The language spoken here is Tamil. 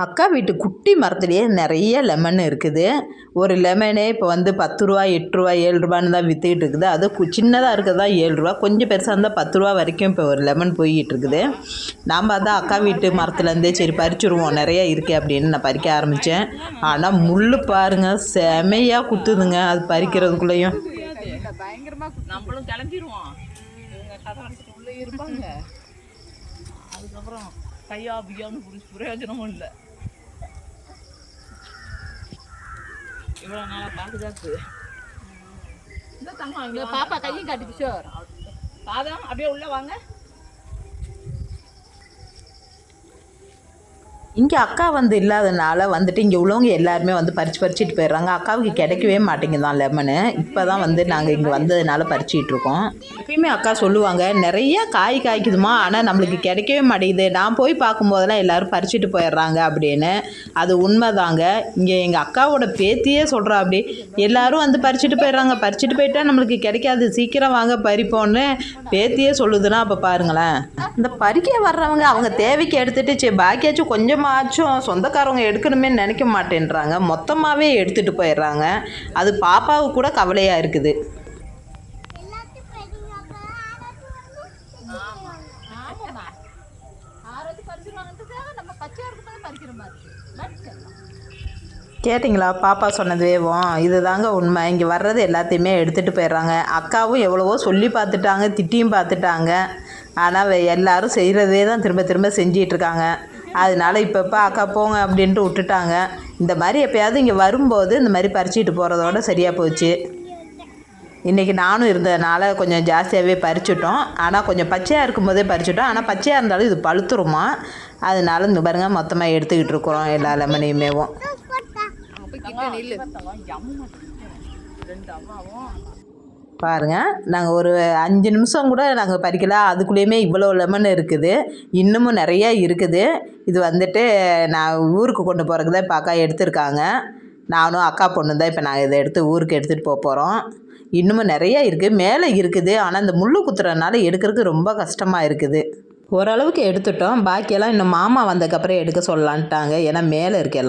அக்கா வீட்டு குட்டி மரத்துலேயே நிறைய லெமன் இருக்குது. ஒரு லெமனே இப்போ வந்து 10 ரூபா, 8 ரூபா, 7 ரூபான்னு தான் விற்றுக்கிட்டு இருக்குது. அது சின்னதாக இருக்கிறதா 7 ரூபா, கொஞ்சம் பெருசாக இருந்தால் 10 ரூபா வரைக்கும் இப்போ ஒரு லெமன் போய்கிட்டு இருக்குது. நாம் அதான் அக்கா வீட்டு மரத்துலேருந்தே சரி பறிச்சுருவோம், நிறைய இருக்குது அப்படின்னு நான் பறிக்க ஆரம்பித்தேன். ஆனால் முள் பாருங்கள், செமையாக குத்துதுங்க அது பறிக்கிறதுக்குள்ளேயும். நம்மளும் கிளம்பிடுவோம், உள்ளே இருப்பாங்க. அதுக்கப்புறம் கையா பியான்னு பிரயோஜனமும் இல்லை. இவ்வளோ நாளாக பாதுகாப்பு இந்த தங்கம் இங்கே பாப்பா கையும் காட்டுச்சு. பாதம் அப்படியே உள்ளே வாங்க. இங்கே அக்கா வந்து இல்லாதனால வந்துட்டு இங்கே உள்ளவங்க எல்லாருமே வந்து பறிச்சுட்டு போயிடுறாங்க. அக்காவுக்கு கிடைக்கவே மாட்டேங்குதான் லெமனு. இப்போ தான் வந்து நாங்கள் இங்கே வந்ததுனால பறிச்சிட்டு இருக்கோம். எப்பயுமே அக்கா சொல்லுவாங்க, நிறைய காய்க்குதுமா, ஆனால் நம்மளுக்கு கிடைக்கவே மாட்டேங்குது, நான் போய் பார்க்கும்போதெல்லாம் எல்லோரும் பறிச்சுட்டு போயிடுறாங்க அப்படின்னு. அது உண்மைதாங்க. இங்கே எங்கள் அக்காவோட பேத்தியே சொல்கிறா, அப்படி எல்லோரும் வந்து பறிச்சுட்டு போயிட்டா நம்மளுக்கு கிடைக்காது, சீக்கிரம் வாங்க பறிப்போன்னு பேத்தியே சொல்லுதுன்னா அப்போ பாருங்களேன். இந்த பறிக்க வர்றவங்க அவங்க தேவைக்கு எடுத்துகிட்டு சரி பாக்கியாச்சும் கொஞ்சம் சொந்தக்காரவங்க எடுக்கணுமே நினைக்க மாட்டேன்றாங்க, மொத்தமாகவே எடுத்துகிட்டு போயிடுறாங்க. அது பாப்பாவுக்கு கூட கவலையாக இருக்குது. கேட்டிங்களா பாப்பா சொன்னதுவேவும்? இது தாங்க உண்மை. இங்கே வர்றது எல்லாத்தையுமே எடுத்துகிட்டு போயிடுறாங்க. அக்காவும் எவ்வளவோ சொல்லி பார்த்துட்டாங்க, திட்டியும் பார்த்துட்டாங்க. ஆனால் எல்லோரும் செய்கிறதே தான் திரும்ப செஞ்சிகிட்ருக்காங்க. அதனால இப்போ அக்கா போங்க அப்படின்ட்டு விட்டுட்டாங்க. இந்த மாதிரி எப்போயாவது இங்கே வரும்போது இந்த மாதிரி பறிச்சிட்டு போகிறதோட சரியாக போச்சு. இன்றைக்கி நானும் இருந்ததுனால கொஞ்சம் ஜாஸ்தியாகவே பறிச்சிட்டோம். ஆனால் கொஞ்சம் பச்சையாக இருக்கும்போதே பறிச்சிட்டோம். ஆனால் பச்சையாக இருந்தாலும் இது பழுத்துருமா, அதனால இந்த பாருங்க மொத்தமாக எடுத்துக்கிட்டு இருக்கிறோம் எல்லா லெமனையுமேவும். பாருங்கள், நாங்கள் ஒரு 5 நிமிஷம் கூட நாங்கள் பறிக்கல, அதுக்குள்ளேயுமே இவ்வளோ லெமன் இருக்குது. இன்னமும் நிறையா இருக்குது. இது வந்துட்டு நான் ஊருக்கு கொண்டு போகிறதுக்கு தான் இப்போ அக்கா எடுத்துருக்காங்க. நானும் அக்கா பொண்ணு தான் இப்போ நாங்கள் இதை எடுத்து ஊருக்கு எடுத்துகிட்டு போகிறோம். இன்னமும் நிறையா இருக்குது, மேலே இருக்குது. ஆனால் இந்த முள் குத்துறதுனால எடுக்கிறதுக்கு ரொம்ப கஷ்டமாக இருக்குது. ஓரளவுக்கு எடுத்துட்டோம், பாக்கியெல்லாம் இன்னும் மாமா வந்ததுக்கப்புறம் எடுக்க சொல்லலான்ட்டாங்க. ஏன்னா மேலே இருக்கு.